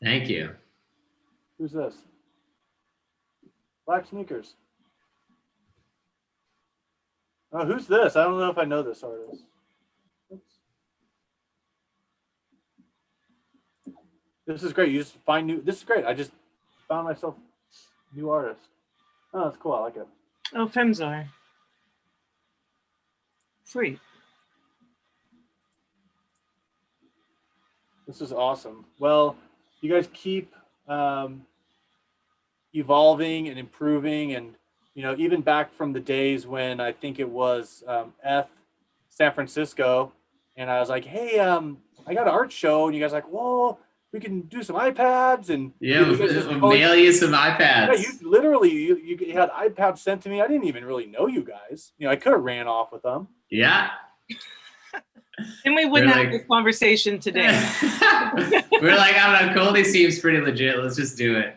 S3: Thank you.
S1: Who's this? Black Sneakers. Oh, who's this? I don't know if I know this artist. Oops. This is great. You just find new. This is great. I just found myself new artist. Oh, that's cool. I like it.
S2: Oh, Femzar. Free.
S1: This is awesome. Well, you guys keep evolving and improving, and even back from the days when I think it was San Francisco, and I was like, hey, I got an art show, and you guys are like, whoa, we can do some iPads, and
S3: we'll mail you some iPads.
S1: Yeah, you literally you had iPads sent to me. I didn't even really know you guys. I could have ran off with them.
S3: Yeah.
S2: And we wouldn't have this conversation today.
S3: We're like, I don't know, Goldie seems pretty legit. Let's just do it.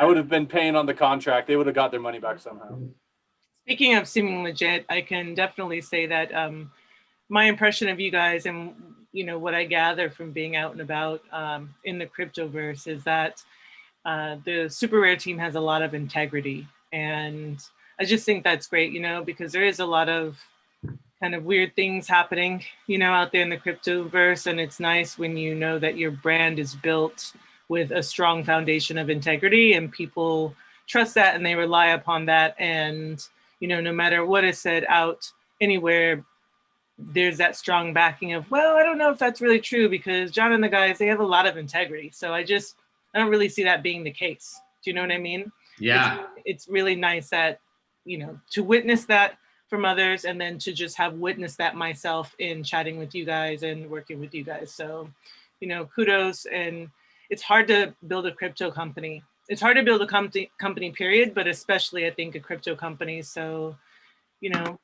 S1: I would have been paying on the contract. They would have got their money back somehow.
S2: Speaking of seeming legit, I can definitely say that my impression of you guys and what I gather from being out and about in the cryptoverse is that the SuperRare team has a lot of integrity, and I just think that's great, because there is a lot of kind of weird things happening, out there in the cryptoverse, and it's nice when you know that your brand is built with a strong foundation of integrity, and people trust that and they rely upon that, and no matter what is said out anywhere, there's that strong backing of, well, I don't know if that's really true, because John and the guys, they have a lot of integrity. So I don't really see that being the case. Do you know what I mean?
S3: Yeah.
S2: It's really nice that, to witness that from others, and then to just have witnessed that myself in chatting with you guys and working with you guys. So, kudos. And it's hard to build a crypto company. It's hard to build a company period, but especially I think a crypto company. So,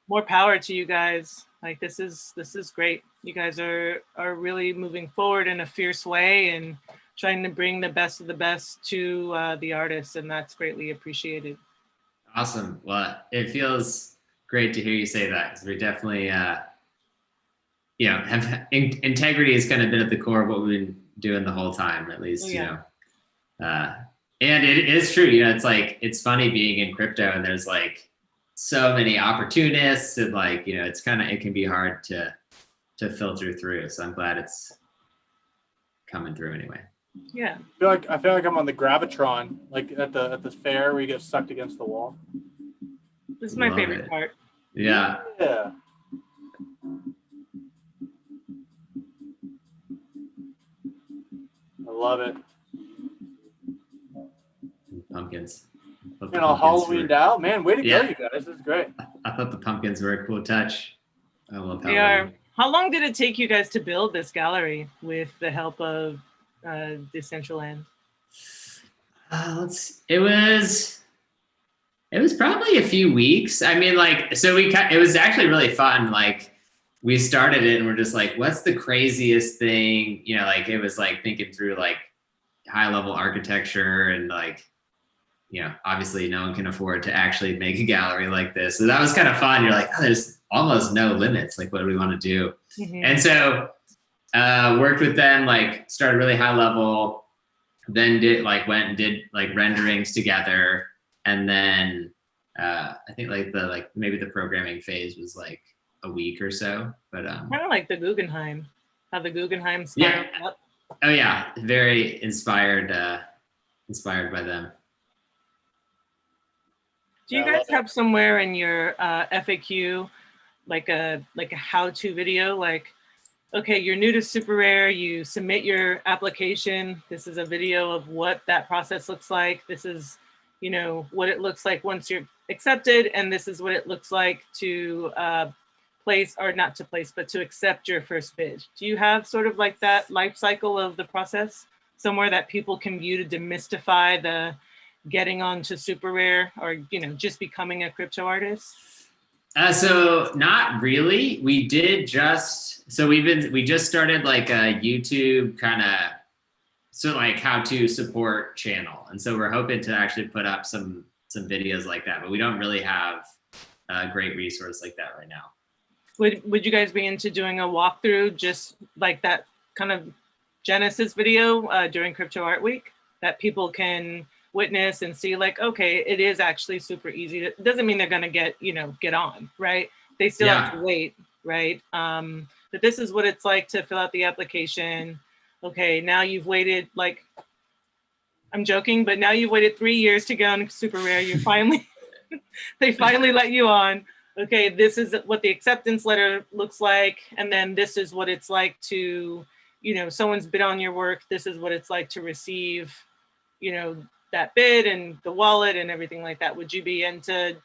S2: more power to you guys. Like this is great. You guys are really moving forward in a fierce way and trying to bring the best of the best to the artists, and that's greatly appreciated.
S3: Awesome. Well, it feels great to hear you say that, because we definitely, have integrity has kind of been at the core of what we've been doing the whole time, at least, And it is true, it's like, it's funny being in crypto and there's like so many opportunists and like, it's it can be hard to filter through. So I'm glad it's coming through anyway.
S2: Yeah.
S1: I feel like I'm on the Gravitron, like at the fair where you get sucked against the wall.
S2: This is my
S3: Love
S2: favorite
S3: it.
S2: part.
S3: Yeah.
S1: Yeah. I love it.
S3: Pumpkins.
S1: And all Halloweened out. Man, way to go, you guys. This is great.
S3: I thought the pumpkins were a cool touch. I love
S2: They
S3: Halloween.
S2: are. How long did it take you guys to build this gallery with the help of Decentraland?
S3: It was probably a few weeks. I mean, like, so it was actually really fun. Like, we started it and we're just like, what's the craziest thing? Like, it was like thinking through like high level architecture and like, obviously no one can afford to actually make a gallery like this. So that was kind of fun. You're like, oh, there's almost no limits. Like, what do we want to do?
S2: Mm-hmm.
S3: And so worked with them, like started really high level, then went and did like renderings together. And then I think maybe the programming phase was like a week or so, but
S2: kind of like the Guggenheim, how the Guggenheim spiraled up.
S3: Oh yeah, very inspired by them.
S2: Do you guys have somewhere in your FAQ like a how-to video, like, okay, you're new to SuperRare, you submit your application, this is a video of what that process looks like, this is what it looks like once you're accepted, and this is what it looks like to to accept your first bid? Do you have sort of like that life cycle of the process somewhere that people can view to demystify the getting onto SuperRare or just becoming a crypto artist?
S3: So not really. We just started like a YouTube like how to support channel, and so we're hoping to actually put up some videos like that, but we don't really have a great resource like that right now.
S2: Would you guys be into doing a walkthrough, just like that kind of Genesis video during Crypto Art Week that people can witness and see, like, okay, it is actually super easy. It doesn't mean they're gonna get on, right? They still have to wait, right? But this is what it's like to fill out the application. Okay, now you've waited, like, I'm joking, but now you've waited 3 years to go on SuperRare. You finally, they finally let you on. Okay, this is what the acceptance letter looks like. And then this is what it's like to, someone's bid on your work. This is what it's like to receive, that bid and the wallet and everything like that. Would you be into,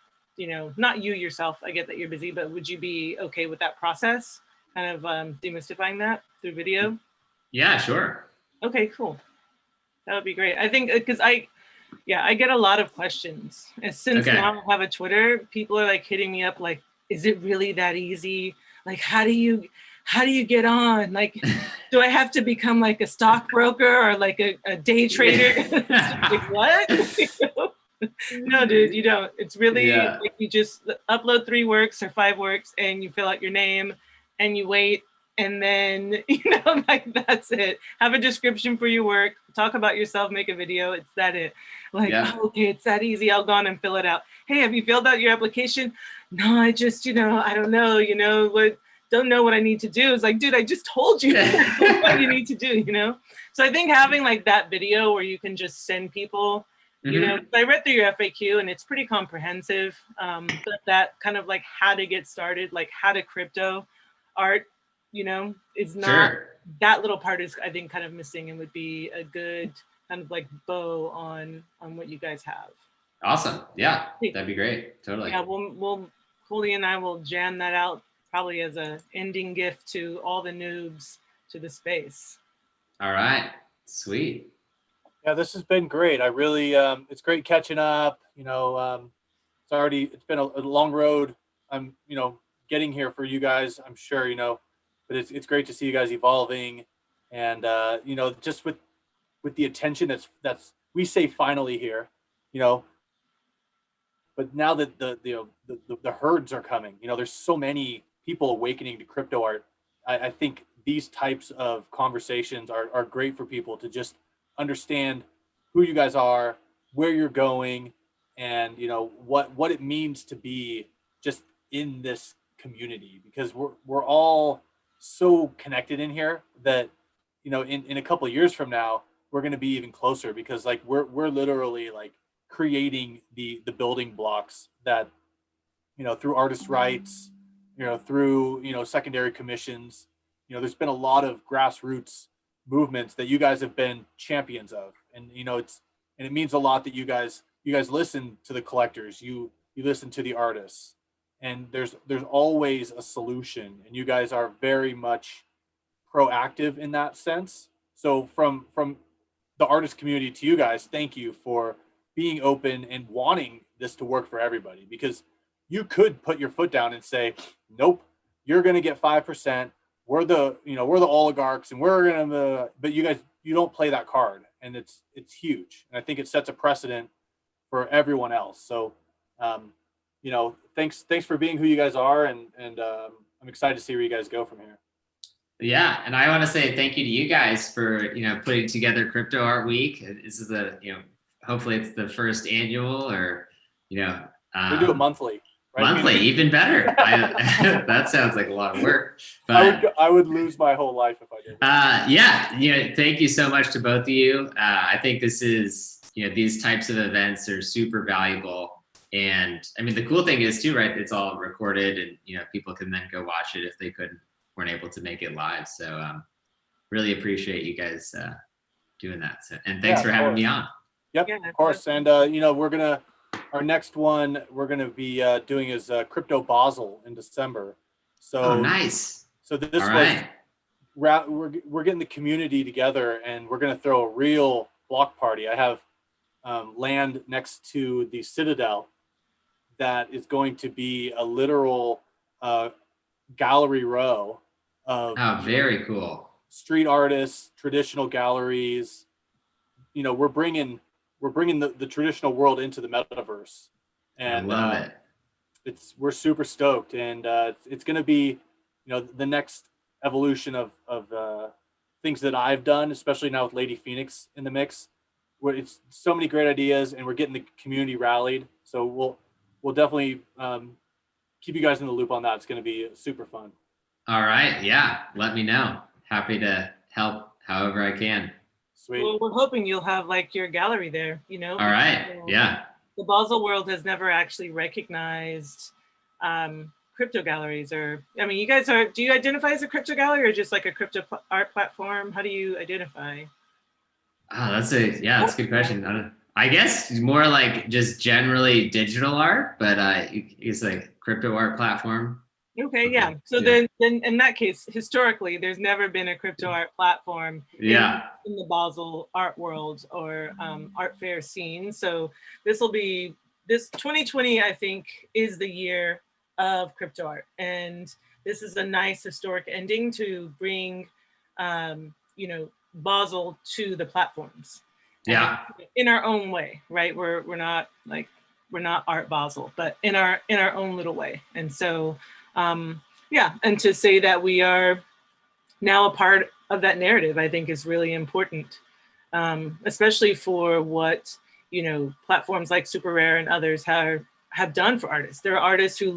S2: not you yourself, I get that you're busy, but would you be okay with that process? Kind of demystifying that through video?
S3: Yeah, sure.
S2: Okay, cool. That would be great. I think because I get a lot of questions. And since now I have a Twitter, people are like hitting me up like, is it really that easy? Like, how do you get on? Like, do I have to become like a stockbroker or like a day trader? Like, what? No, dude, you don't. It's really like you just upload 3 works or 5 works and you fill out your name and you wait. And then, like, that's it. Have a description for your work, talk about yourself, make a video. It's it. Like, oh, okay, it's that easy. I'll go on and fill it out. Hey, have you filled out your application? No, I just, I don't know, don't know what I need to do. It's like, dude, I just told you what you need to do, So I think having like that video where you can just send people, I read through your FAQ and it's pretty comprehensive. But that kind of like how to get started, like how to crypto art, is not, that little part is, I think, kind of missing and would be a good kind of like bow on what you guys have.
S3: Awesome. Yeah, that'd be great. Totally.
S2: Yeah, Cooley and I will jam that out probably as a ending gift to all the noobs to the space.
S3: All right. Sweet.
S1: Yeah, this has been great. I really, it's great catching up. It's been a long road. I'm, getting here for you guys, I'm sure, but it's great to see you guys evolving, and just with the attention that's we say finally here, but now that the herds are coming, there's so many people awakening to crypto art. I think these types of conversations are great for people to just understand who you guys are, where you're going, and what it means to be just in this community, because we're all so connected in here that in a couple of years from now we're going to be even closer, because like we're literally like creating the building blocks that through artist rights, through secondary commissions. There's been a lot of grassroots movements that you guys have been champions of, and it means a lot that you guys listen to the collectors, you listen to the artists, and there's always a solution, and you guys are very much proactive in that sense. So from the artist community to you guys, thank you for being open and wanting this to work for everybody, because you could put your foot down and say, nope, you're going to get 5%. We're the oligarchs, and we're going to, but you guys, you don't play that card, and it's huge. And I think it sets a precedent for everyone else. So, thanks for being who you guys are. And I'm excited to see where you guys go from here.
S3: Yeah. And I want to say thank you to you guys for, putting together Crypto Art Week. This is hopefully it's the first annual, or,
S1: we do it monthly. Right?
S3: Monthly, even better. That sounds like a lot of work. But
S1: I would lose my whole life if I did.
S3: Yeah, thank you so much to both of you. I think this is, these types of events are super valuable. And I mean, the cool thing is too, right? It's all recorded, and people can then go watch it if they weren't able to make it live. So really appreciate you guys doing that. So, and thanks for having me on.
S1: Yep, of course. And our next one we're gonna be doing is Crypto Basel in December. So
S3: nice.
S1: So this we're getting the community together, and we're gonna throw a real block party. I have land next to the Citadel that is going to be a literal gallery row of
S3: very cool
S1: street artists, traditional galleries. We're bringing the traditional world into the metaverse, and
S3: I love it.
S1: We're super stoked, and it's going to be the next evolution of things that I've done, especially now with Lady Phoenix in the mix, where it's so many great ideas, and we're getting the community rallied. So we'll definitely keep you guys in the loop on that. It's going to be super fun.
S3: All right. Yeah. Let me know. Happy to help however I can.
S1: Sweet.
S2: Well, we're hoping you'll have like your gallery there,
S3: All right. Yeah.
S2: The Basel world has never actually recognized crypto galleries, or, I mean, do you identify as a crypto gallery, or just like a crypto art platform? How do you identify?
S3: Oh, that's a good question. I guess more like just generally digital art, but it's like crypto art platform.
S2: Okay, yeah. So then in that case, historically, there's never been a crypto art platform in the Basel art world or art fair scene. So this 2020, I think, is the year of crypto art. And this is a nice historic ending to bring, Basel to the platforms.
S3: Yeah.
S2: In our own way, right? We're not Art Basel, but in our own little way. And so, and to say that we are now a part of that narrative, I think is really important, especially for what, platforms like SuperRare and others have done for artists. There are artists who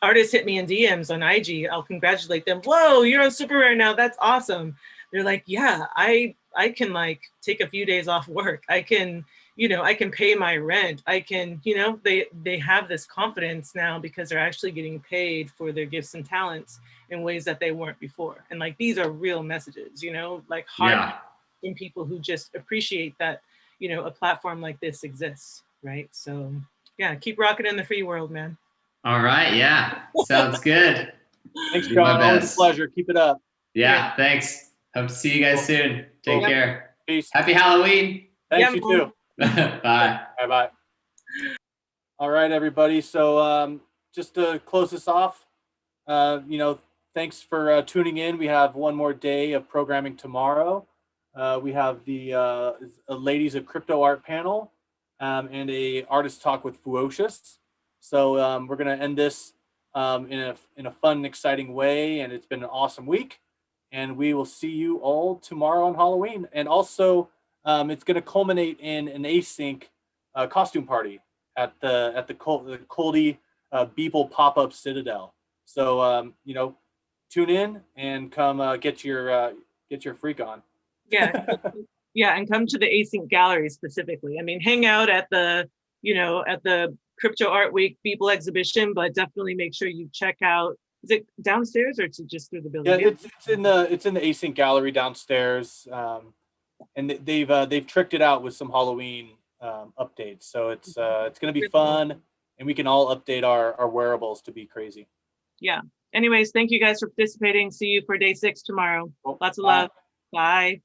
S2: artists hit me in DMs on IG. I'll congratulate them. Whoa, you're on SuperRare now. That's awesome. They're like, yeah, I can like take a few days off work. I can pay my rent. I can, they have this confidence now because they're actually getting paid for their gifts and talents in ways that they weren't before. And like, these are real messages, like heart in people who just appreciate that, a platform like this exists, right? So yeah, keep rocking in the free world, man.
S3: All right, yeah, sounds good.
S1: Thanks, John. Always a pleasure. Keep it up.
S3: Yeah, thanks. Hope to see you guys soon. Take care.
S1: Peace.
S3: Happy Halloween.
S1: Thanks, you too.
S3: Bye.
S1: Bye. All right, everybody. So just to close this off, thanks for tuning in. We have one more day of programming tomorrow. We have the Ladies of Crypto Art panel and a artist talk with Fuocious. So we're going to end this in a fun, exciting way. And it's been an awesome week. And we will see you all tomorrow on Halloween. And also, it's going to culminate in an async costume party at the Coldy Beeple pop-up Citadel. So tune in and come get your freak on.
S2: Yeah. Yeah, and come to the Async Gallery specifically. I mean, hang out at the Crypto Art Week Beeple exhibition, but definitely make sure you check out. Is it downstairs or is it just through the building?
S1: Yeah, it's in the Async Gallery downstairs, and they've tricked it out with some Halloween updates. So it's going to be fun, and we can all update our wearables to be crazy.
S2: Yeah. Anyways, thank you guys for participating. See you for day 6 tomorrow. Lots of love. Bye.